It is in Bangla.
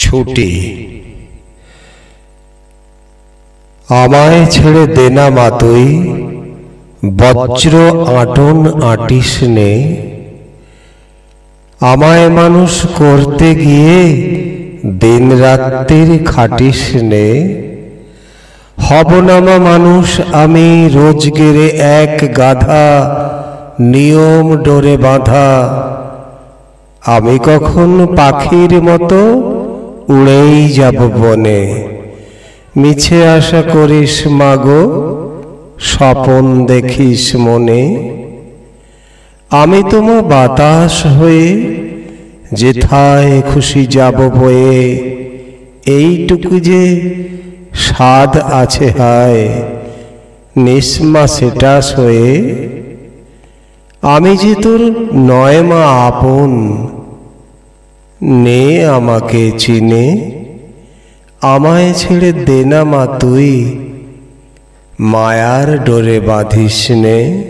ছুটি। আমায় ছেড়ে দেনা মা তুই, বজ্র আটন আটিস নে। আমায় মানুষ করতে গিয়ে দিন রাত্রির খাটিস নে। হব নামা মানুষ আমি রোজগেরে এক গাধা, নিয়ম ডোরে বাঁধা। আমি কখন পাখির মতো উড়েই যাব বনে। মিছে আশা করিস মাগো, স্বপন দেখিস মনে। আমি তোমার বাতাস হয়ে যেথায় খুশি যাব বয়ে। এইটুকু যে স্বাদ আছে হায়, নিসমা সেটা সয়ে। আমি যে তোর নয় মা আপন, নে আমাকে চিনে। আমায় ছেড়ে দেনা মা তুই, মায়ার ডোরে বাঁধিস নে।